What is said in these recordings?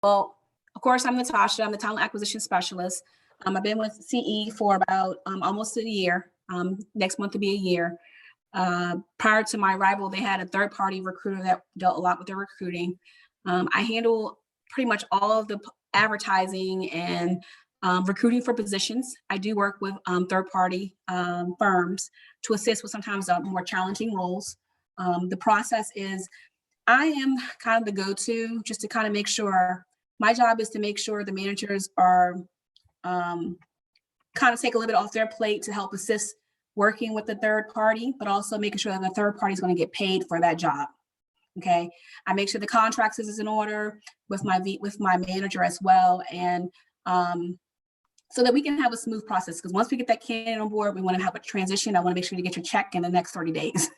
Well, of course, I'm Natasha. I'm the talent acquisition specialist. I've been with CE for about almost a year. Next month will be a year. Prior to my arrival, they had a third-party recruiter that dealt a lot with their recruiting. I handle pretty much all of the advertising and recruiting for positions. I do work with third-party firms to assist with sometimes more challenging roles. The process is I am kind of the go-to just to kind of make sure my job is to make sure the managers are kind of take a little bit off their plate to help assist working with the third party, but also making sure that the third party is going to get paid for that job. Okay, I make sure the contracts is in order with my manager as well, and so that we can have a smooth process. Because once we get that candidate on board, we want to have a transition. I want to make sure you get your check in the next 30 days.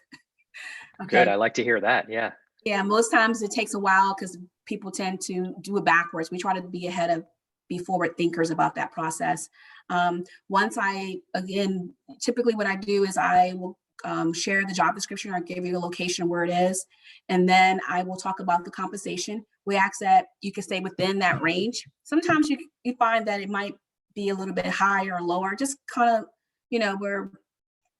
Okay. Good. I like to hear that. Yeah. Yeah. Most times it takes a while because people tend to do it backwards. We try to be forward thinkers about that process. Typically what I do is I will share the job description or give you the location where it is. And then I will talk about the compensation. We ask that you can stay within that range. Sometimes you find that it might be a little bit higher or lower, just kind of,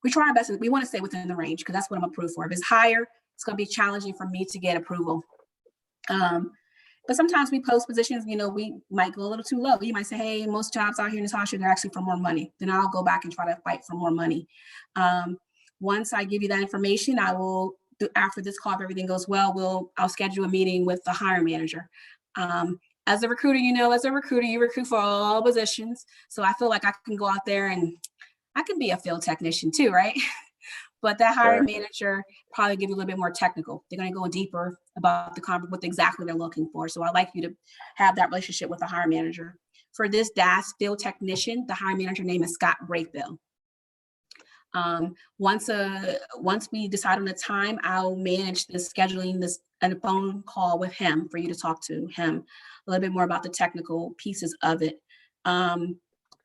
we try our best. We want to stay within the range because that's what I'm approved for. If it's higher, it's going to be challenging for me to get approval. But sometimes we post positions, we might go a little too low. You might say, hey, most jobs out here, Natasha, they're actually for more money. Then I'll go back and try to fight for more money. Once I give you that information, I will, after this call, if everything goes well, I'll schedule a meeting with the hiring manager. As a recruiter, you recruit for all positions. So I feel like I can go out there and I can be a field technician too, right? But that hiring manager probably give you a little bit more technical. They're going to go deeper about what exactly they're looking for. So I'd like you to have that relationship with the hiring manager. For this DAS field technician, the hiring manager name is Scott Braithville. Once we decide on the time, I'll manage the scheduling and a phone call with him for you to talk to him a little bit more about the technical pieces of it,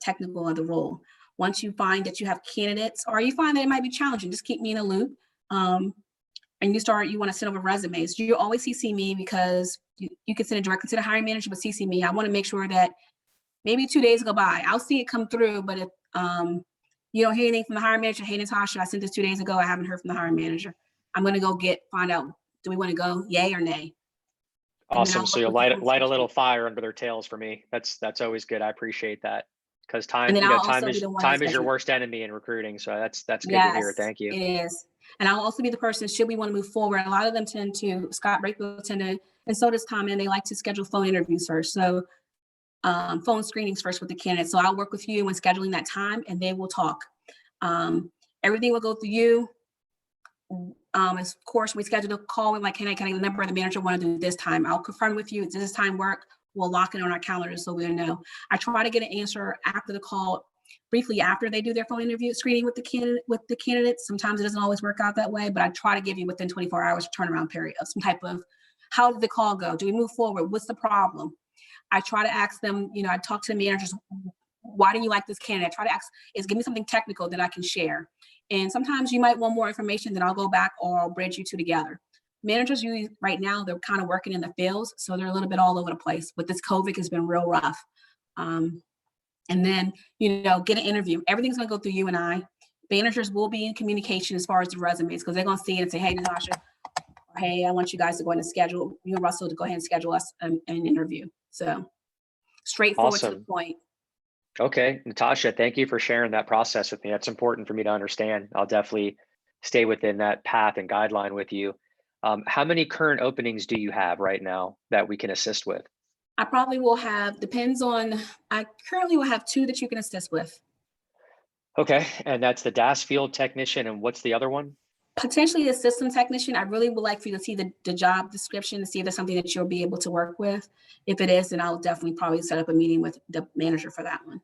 technical of the role. Once you find that you have candidates or you find that it might be challenging, just keep me in a loop. And you want to send over resumes. You always CC me because you can send it directly to the hiring manager, but CC me. I want to make sure that maybe 2 days go by. I'll see it come through, but if you don't hear anything from the hiring manager, hey, Natasha, I sent this 2 days ago. I haven't heard from the hiring manager. I'm going to go find out, do we want to go yay or nay? Awesome. So you'll light a little fire under their tails for me. That's always good. I appreciate that. Because time is your worst enemy in recruiting. So that's good to hear. Thank you. It is. And I'll also be the person, should we want to move forward? A lot of them Scott Braithville and so does Tom, and they like to schedule phone interviews first. So phone screenings first with the candidate. So I'll work with you when scheduling that time and they will talk. Everything will go through you. Of course, we schedule a call with can I get the number of the manager want to do this time? I'll confirm with you, does this time work? We'll lock it on our calendar so we'll know. I try to get an answer after the call, briefly after they do their phone interview screening with the candidates. Sometimes it doesn't always work out that way, but I try to give you within 24 hours turnaround period of some type of, how did the call go? Do we move forward? What's the problem? I try to ask them, I talk to the managers, why do you like this candidate? I try to ask, give me something technical that I can share. And sometimes you might want more information, then I'll go back or I'll bridge you two together. Managers usually right now, they're kind of working in the fields. So they're a little bit all over the place. But this COVID has been real rough. And then, get an interview. Everything's going to go through you and I. Managers will be in communication as far as the resumes because they're going to see it and say, hey, Natasha, or, hey, I want you guys to go ahead and schedule, you and Russell to go ahead and schedule us an interview. So straightforward to the point. Okay. Natasha, thank you for sharing that process with me. That's important for me to understand. I'll definitely stay within that path and guideline with you. How many current openings do you have right now that we can assist with? I probably will have, I currently will have 2 that you can assist with. Okay. And that's the DAS field technician. And what's the other one? Potentially a system technician. I really would like for you to see the job description to see if there's something that you'll be able to work with. If it is, then I'll definitely probably set up a meeting with the manager for that one.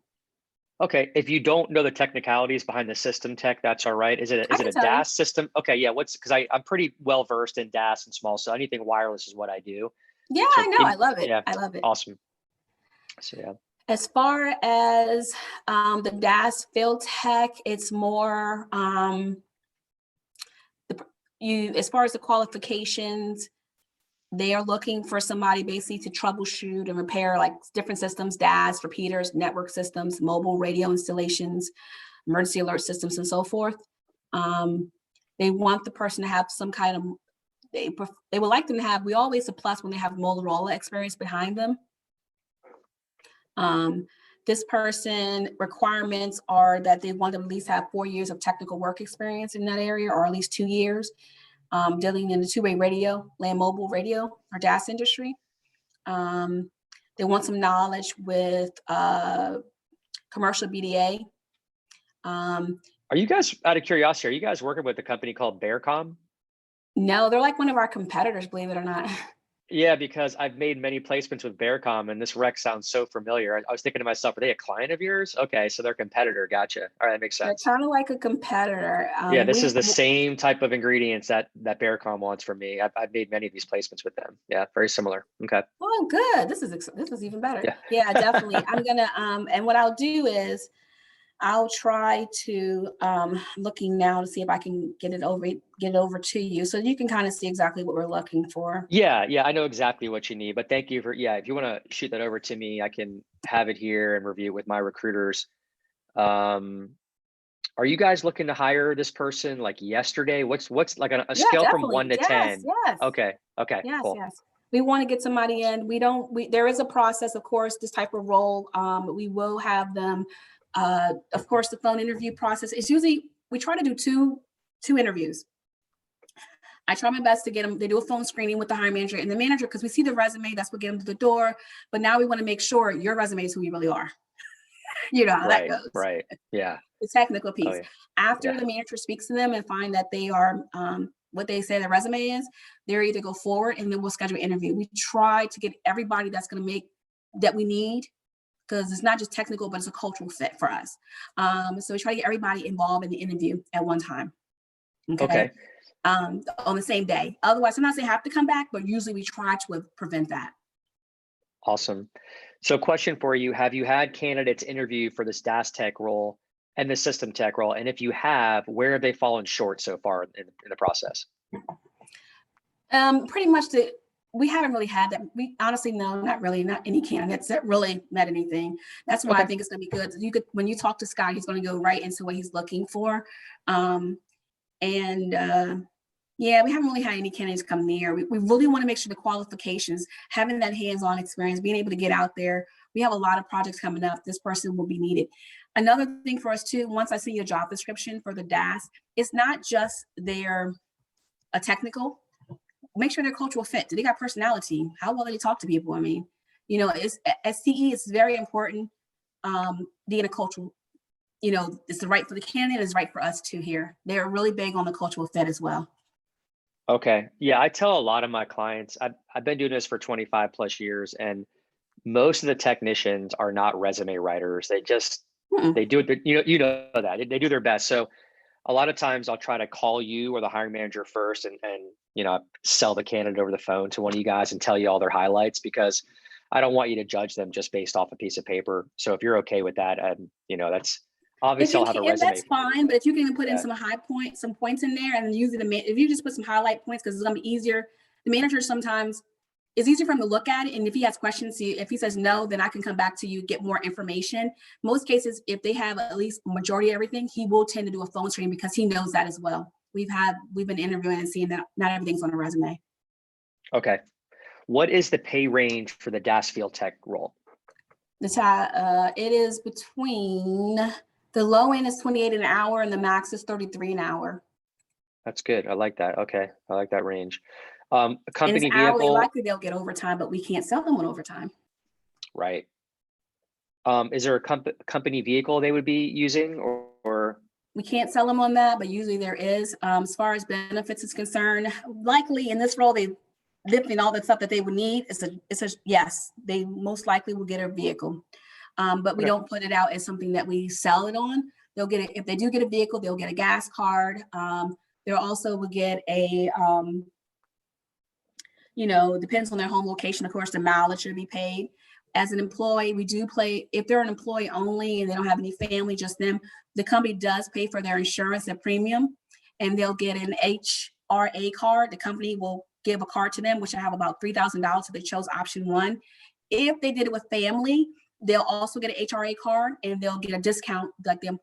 Okay. If you don't know the technicalities behind the system tech, that's all right. Is it a DAS system? Okay. Yeah. Because I'm pretty well versed in DAS and small, so anything wireless is what I do. Yeah, so I know. I love it. Yeah, I love it. Awesome. So yeah. As far as the DAS field tech, it's more as far as the qualifications, They are looking for somebody basically to troubleshoot and repair like different systems, DAS, repeaters, network systems, mobile radio installations, emergency alert systems, and so forth. They want the person to have some kind of, they would like them to have, we always a plus when they have Motorola experience behind them. This person requirements are that they want to at least have 4 years of technical work experience in that area, or at least 2 years. Dealing in the two-way radio, land mobile radio or DAS industry. They want some knowledge with commercial BDA. Are you guys, out of curiosity, are you guys working with a company called Bearcom? No, they're like one of our competitors, believe it or not. Yeah, because I've made many placements with Bearcom, and this rec sounds so familiar. I was thinking to myself, are they a client of yours? Okay, so they're a competitor. Gotcha. All right, that makes sense. They're kind of like a competitor. Yeah, this is the same type of ingredients that Bearcom wants from me. I've made many of these placements with them. Yeah, very similar. Okay. Oh, good. This is even better. Yeah. Yeah, definitely. I'm gonna and what I'll do is I'll try to looking now to see if I can get it over to you so you can kind of see exactly what we're looking for. Yeah, I know exactly what you need, but thank you for, if you want to shoot that over to me, I can have it here and review it with my recruiters. Are you guys looking to hire this person like yesterday? What's like a scale from 1 to 10? Yes. Okay, Yes, cool. yes. We want to get somebody in. There is a process, of course, this type of role. We will have them, of course, the phone interview process is usually, we try to do two interviews. I try my best to get them, they do a phone screening with the hiring manager and the manager, because we see the resume, that's what get them to the door. But now we want to make sure your resume is who you really are. You know how that goes. Right. Yeah. The technical piece. Oh, yeah. After the manager speaks to them and find that they are what they say their resume is, they're either go forward and then we'll schedule an interview. We try to get everybody that's going to make that we need, because it's not just technical, but it's a cultural fit for us. So we try to get everybody involved in the interview at one time. Okay. On the same day. Otherwise, sometimes they have to come back, but usually we try to prevent that. Awesome. So question for you, have you had candidates interview for this DAS tech role and the system tech role? And if you have, where have they fallen short so far in the process? Pretty much we haven't really had that. We honestly, no, not really, not any candidates that really met anything. That's why I think it's gonna be good. When you talk to Scott, he's gonna go right into what he's looking for. Yeah, we haven't really had any candidates come near. We really want to make sure the qualifications, having that hands-on experience, being able to get out there. We have a lot of projects coming up. This person will be needed. Another thing for us too, once I see your job description for the DAS, it's not just their technical. Make sure they're cultural fit. Do they got personality? How well do they talk to people? I mean, you know, STE is very important. Being a cultural, you know, it's right for the candidate, it's right for us too here. They're really big on the cultural fit as well. Okay. Yeah, I tell a lot of my clients, I've been doing this for 25 plus years, and most of the technicians are not resume writers. They just, they do it, you know that, they do their best. So a lot of times I'll try to call you or the hiring manager first and you know, sell the candidate over the phone to one of you guys and tell you all their highlights, because I don't want you to judge them just based off a piece of paper. So if you're okay with that, you know, that's obviously I'll have a resume. That's fine, but if you can put in some some points in there, and then use it, if you just put some highlight points, because it's gonna be easier. The manager sometimes, it's easier for him to look at it, and if he has questions, if he says no, then I can come back to you, get more information. Most cases, if they have at least majority of everything, he will tend to do a phone screen because he knows that as well. We've been interviewing and seeing that not everything's on a resume. Okay. What is the pay range for the DAS field tech role? It is between, the low end is 28 an hour and the max is 33 an hour. That's good. I like that. Okay. I like that range. A company and vehicle. Hourly, likely they'll get overtime, but we can't sell them on overtime. Right. Is there a company vehicle they would be using, or? We can't sell them on that, but usually there is. As far as benefits is concerned, likely in this role, they lifting all the stuff that they would need. It's a yes, they most likely will get a vehicle. But we don't put it out as something that we sell it on. They'll get it, if they do get a vehicle, they'll get a gas card. They'll also will get a, you know, depends on their home location. Of course, the mileage should be paid. As an employee, we do pay, if they're an employee only and they don't have any family, just them, the company does pay for their insurance and premium, and they'll get an HRA card. The company will give a card to them, which I have about $3,000 if they chose option 1. If they did it with family, they'll also get an HRA card and they'll get a discount. Like the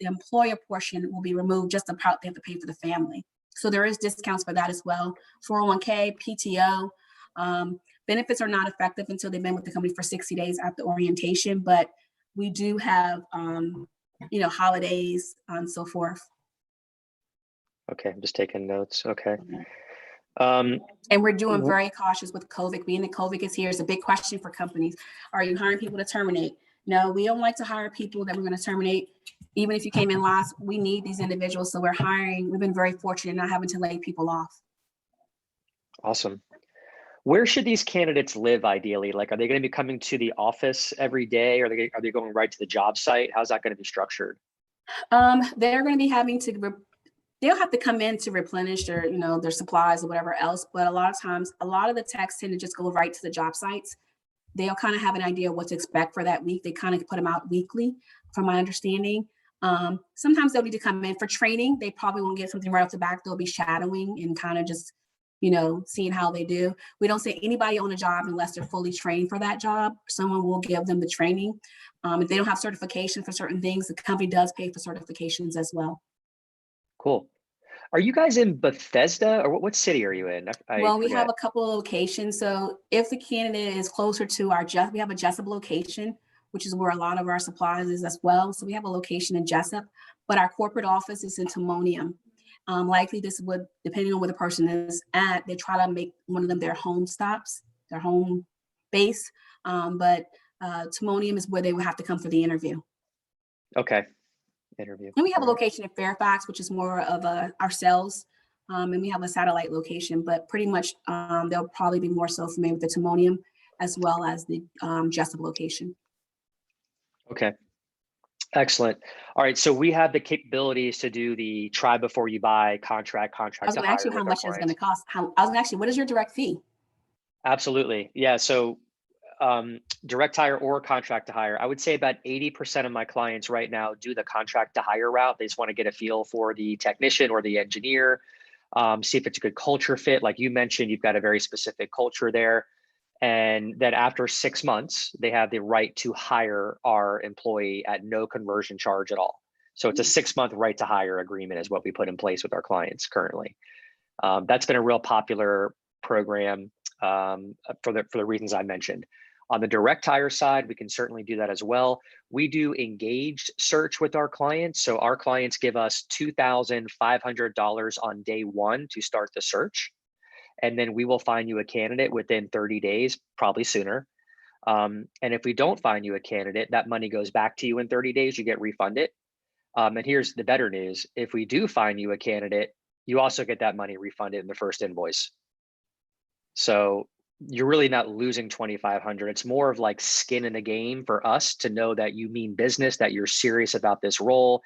employer portion will be removed, just the part they have to pay for the family. So there is discounts for that as well. 401k, PTO. Benefits are not effective until they've been with the company for 60 days after orientation, but we do have, holidays and so forth. Okay, I'm just taking notes. Okay. And we're doing very cautious with COVID. Being that COVID is here, it's a big question for companies. Are you hiring people to terminate? No, we don't like to hire people that we're going to terminate. Even if you came in last, we need these individuals. So we're hiring. We've been very fortunate not having to lay people off. Awesome. Where should these candidates live ideally? Like, are they going to be coming to the office every day? Or are they going right to the job site? How's that going to be structured? They're going to be having to, they'll have to come in to replenish their, their supplies or whatever else. But a lot of times, a lot of the techs tend to just go right to the job sites. They'll kind of have an idea of what to expect for that week. They kind of put them out weekly, from my understanding. Sometimes they'll need to come in for training. They probably won't get something right off the back. They'll be shadowing and kind of just, seeing how they do. We don't say anybody on a job unless they're fully trained for that job. Someone will give them the training. If they don't have certification for certain things, the company does pay for certifications as well. Cool. Are you guys in Bethesda, or what city are you in? Well, we have a couple of locations. So if the candidate is closer to we have a Jessup location, which is where a lot of our supplies is as well. So we have a location in Jessup, but our corporate office is in Timonium. Likely this would, depending on where the person is at, they try to make one of them their home stops, their home base. But Timonium is where they would have to come for the interview. Okay. Interview. And we have a location in Fairfax, which is more of our sales. And we have a satellite location, but pretty much they'll probably be more so familiar with the Timonium as well as the Jessup location. Okay. Excellent. All right. So we have the capabilities to do the try before you buy contract I was going to ask you how much it's going to cost. I was going to ask you, what is your direct fee? Absolutely. Yeah. So direct hire or contract to hire, I would say about 80% of my clients right now do the contract to hire route. They just want to get a feel for the technician or the engineer, see if it's a good culture fit. Like you mentioned, you've got a very specific culture there. And then after 6 months, they have the right to hire our employee at no conversion charge at all. So it's a 6-month right to hire agreement is what we put in place with our clients currently. That's been a real popular program for the reasons I mentioned. On the direct hire side, we can certainly do that as well. We do engaged search with our clients. So our clients give us $2,500 on day 1 to start the search. And then we will find you a candidate within 30 days, probably sooner. And if we don't find you a candidate, that money goes back to you in 30 days, you get refunded. And here's the better news. If we do find you a candidate, you also get that money refunded in the first invoice. So you're really not losing $2,500. It's more of like skin in the game for us to know that you mean business, that you're serious about this role,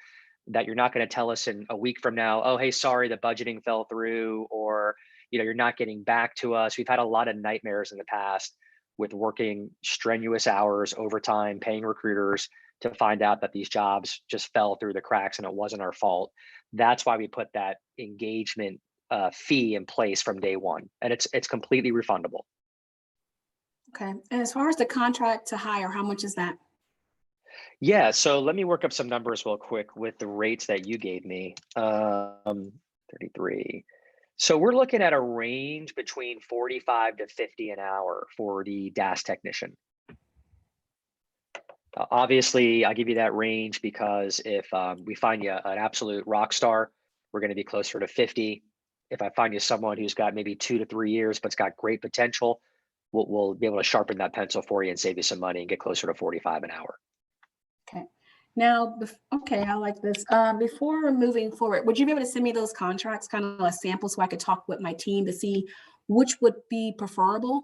that you're not going to tell us in a week from now, oh, hey, sorry, the budgeting fell through, or you're not getting back to us. We've had a lot of nightmares in the past with working strenuous hours, overtime, paying recruiters to find out that these jobs just fell through the cracks and it wasn't our fault. That's why we put that engagement fee in place from day 1, and it's completely refundable. Okay. And as far as the contract to hire, how much is that? Yeah, so let me work up some numbers real quick with the rates that you gave me. 33. So we're looking at a range between 45 to 50 an hour for the DAS technician. Obviously, I give you that range because if we find you an absolute rock star, we're going to be closer to 50. If I find you someone who's got maybe 2 to 3 years, but's got great potential, we'll be able to sharpen that pencil for you and save you some money and get closer to 45 an hour. Okay. Now, okay, I like this. Before moving forward, would you be able to send me those contracts, kind of a sample, so I could talk with my team to see which would be preferable?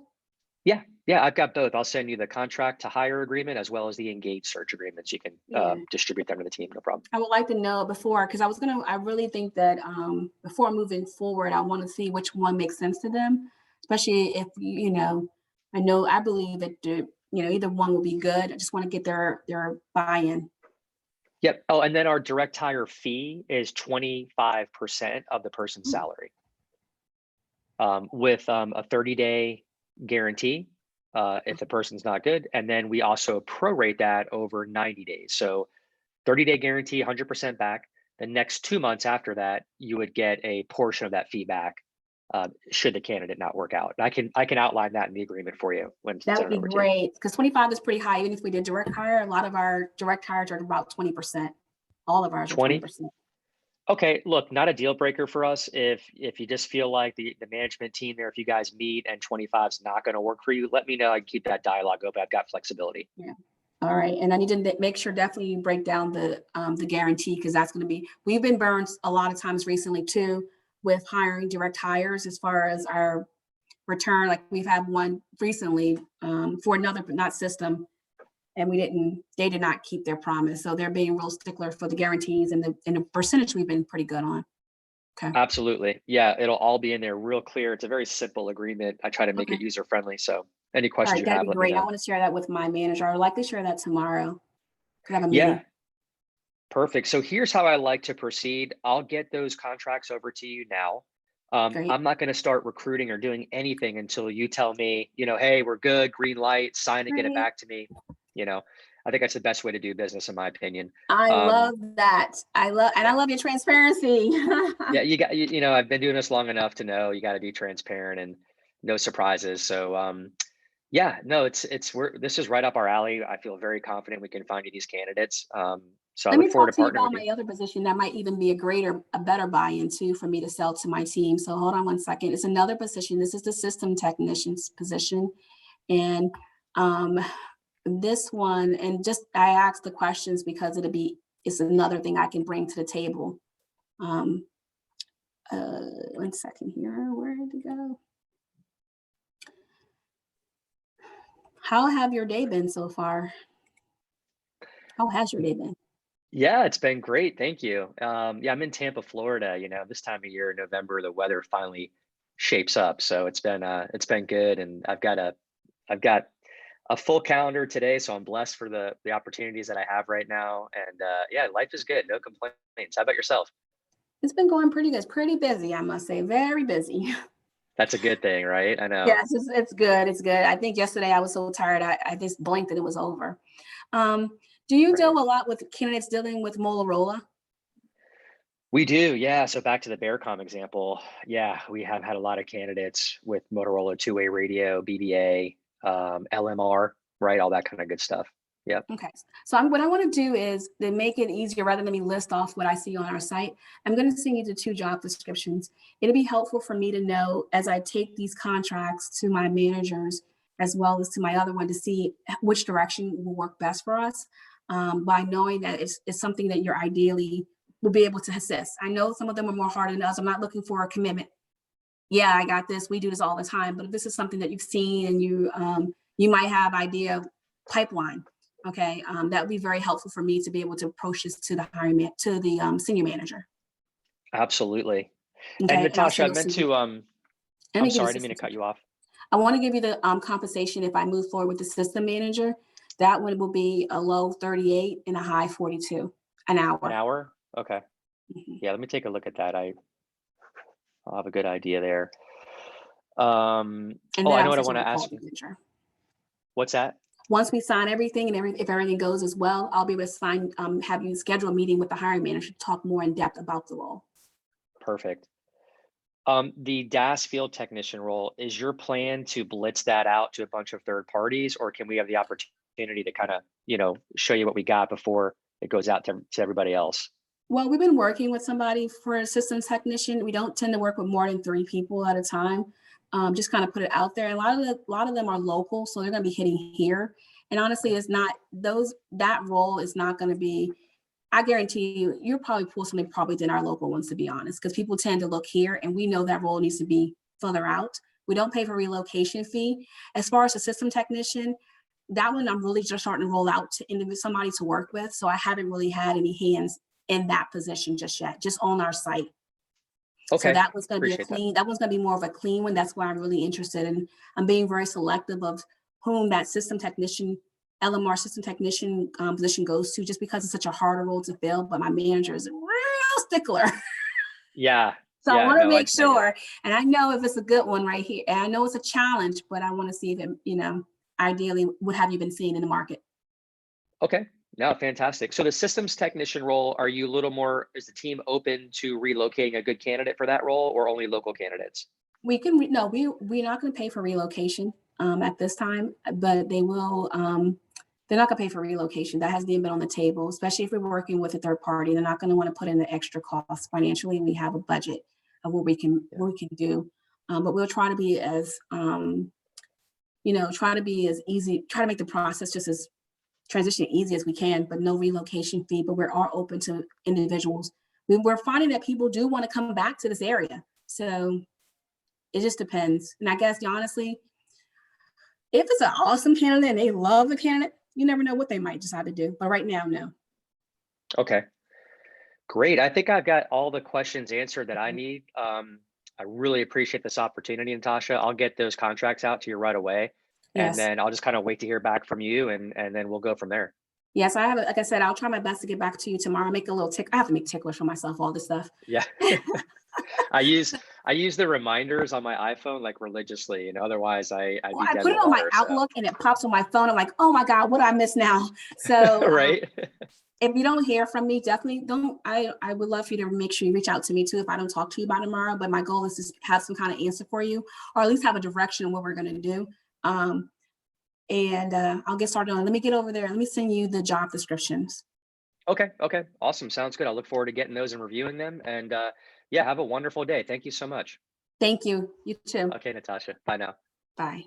Yeah, I've got both. I'll send you the contract to hire agreement as well as the engaged search agreements. You can distribute them to the team, no problem. I would like to know before, because I really think that before moving forward, I want to see which one makes sense to them, especially if, I believe that, either one will be good. I just want to get their buy-in. Yep. Oh, and then our direct hire fee is 25% of the person's salary. with a 30-day guarantee if the person's not good. And then we also prorate that over 90 days. So 30-day guarantee, 100% back. The next 2 months after that, you would get a portion of that feedback should the candidate not work out. And I can outline that in the agreement for you when it's That would sent be over to you. great, because 25 is pretty high. Even if we did direct hire, a lot of our direct hires are about 20%. All of ours are 20? 20%. Okay, look, not a deal breaker for us. If you just feel like the management team there, if you guys meet and 25 is not going to work for you, let me know. I can keep that dialogue open. I've got flexibility. Yeah. All right. And I need to make sure definitely you break down the guarantee, because that's going to be, we've been burned a lot of times recently too with hiring direct hires as far as our return. Like we've had one recently for another, but not system. And they did not keep their promise. So they're being real stickler for the guarantees, and the percentage we've been pretty good on. Okay. Absolutely. Yeah, it'll all be in there real clear. It's a very simple agreement. I try to make it user friendly. So any All questions right, you that'd have, be let me great. I know. want to share that with my manager. I'd likely share that tomorrow. I have a Yeah, meeting. perfect. So here's how I like to proceed. I'll get those contracts over to you now. Great. I'm not going to start recruiting or doing anything until you tell me, hey, we're good, green light, sign it, get it Great. back to me. I think that's the best way to do business, in my opinion. I love that. I love your transparency. Yeah, I've been doing this long enough to know you got to be transparent and no surprises. So, yeah, no, this is right up our alley. I feel very confident we can find you these candidates. So I Let me look forward talk to to you partnering about with you. my other position that might even be a better buy-in too for me to sell to my team. So hold on one second. It's another position. This is the system technician's position. And this one, and just I asked the questions because it's another thing I can bring to the table. 1 second here. Where did it go? How have your day been so far? How has your day been? Yeah, it's been great. Thank you. Yeah, I'm in Tampa, Florida. This time of year, November, the weather finally shapes up. So it's been good. And I've got a full calendar today. So I'm blessed for the opportunities that I have right now. And yeah, life is good. No complaints. How about yourself? It's been going pretty good. It's pretty busy, I must say, very busy. That's a good thing, right? I know. Yes, it's good. It's good. I think yesterday I was so tired, I just blinked and it was over. Do you Right. deal a lot with candidates dealing with Motorola? We do, yeah. So back to the Bearcom example, yeah, we have had a lot of candidates with Motorola two-way radio, BBA, LMR, right? All that kind of good stuff. Yeah. Okay, so what I want to do is to make it easier, rather than me list off what I see on our site, I'm going to send you the 2 job descriptions. It'll be helpful for me to know as I take these contracts to my managers as well as to my other one to see which direction will work best for us, by knowing that it's something that you're ideally will be able to assist. I know some of them are more hard than others. I'm not looking for a commitment. Yeah, I got this. We do this all the time. But if this is something that you've seen and you might have idea pipeline, okay, that would be very helpful for me to be able to approach this to the senior manager. Absolutely. Okay, And and I'll Natasha, I send meant those to you. to, Let I'm me give you sorry, I didn't mean to system. cut you off. I want to give you the compensation if I move forward with the system manager. That one will be a low 38 and a high 42 an hour. An hour? Okay. Mhm. Yeah, let me take a look at that. I'll have a good idea there. And Oh, then I I know what I also want to want to call ask. the manager. What's that? Once we sign everything and if everything goes as well, I'll be able to have you schedule a meeting with the hiring manager to talk more in depth about the role. Perfect. The DAS field technician role, is your plan to blitz that out to a bunch of third parties, or can we have the opportunity to kind of, show you what we got before it goes out to everybody else? Well, we've been working with somebody for a systems technician. We don't tend to work with more than 3 people at a time. Just kind of put it out there. And a lot of them are local, so they're going to be hitting here. And honestly, it's not that role is not going to be. I guarantee you'll probably pull something probably than our local ones, to be honest, because people tend to look here, and we know that role needs to be further out. We don't pay for relocation fee. As far as the system technician, that one I'm really just starting to roll out to somebody to work with. So I haven't really had any hands in that position just yet, just on our site. So Okay. that was going to be Appreciate that. that one's going to be more of a clean one. That's why I'm really interested in. I'm being very selective of whom that system technician, LMR system technician position goes to, just because it's such a harder role to fill. But my manager is a real stickler. Yeah. So I Yeah, want to no, make I get it. sure, and I know if it's a good one right here, and I know it's a challenge, but I want to see if it, ideally, what have you been seeing in the market? Okay. No, fantastic. So the systems technician role, are you a little more, is the team open to relocating a good candidate for that role or only local candidates? We can, no, we're not going to pay for relocation at this time, but they will, they're not going to pay for relocation. That hasn't even been on the table, especially if we're working with a third party. They're not going to want to put in the extra costs financially. We have a budget of Yeah. what we can do. But we'll try to be as, try to be as easy, try to make the process just as transition easy as we can, but no relocation fee. But we are open to individuals. We're finding that people do want to come back to this area. So it just depends. And I guess honestly, if it's an awesome candidate and they love the candidate, you never know what they might decide to do. But right now, no. Okay. Great. I think I've got all the questions answered that I Okay. need. I really appreciate this opportunity, Natasha. I'll get those contracts out to you right away. And Yes. then I'll just kind of wait to hear back from you and then we'll go from there. Yes, I have, like I said, I'll try my best to get back to you tomorrow. Make a little tick. I have to make ticklers for myself, all this stuff. Yeah. I use I use the reminders on my iPhone like religiously, and otherwise I'd Well, be I dead put in it the on my water. So Outlook and it pops on my phone. I'm like, oh my God, what do I miss now? So right. if you don't hear from me, definitely don't. I would love for you to make sure you reach out to me too if I don't talk to you by tomorrow. But my goal is to have some kind of answer for you, or at least have a direction of what we're going to do. And I'll get started on. Let me get over there. Let me send you the job descriptions. Okay. Okay. Awesome. Sounds good. I look forward to getting those and reviewing them. And yeah, have a wonderful day. Thank you so much. Thank you. You too. Okay, Natasha. Bye now. Bye.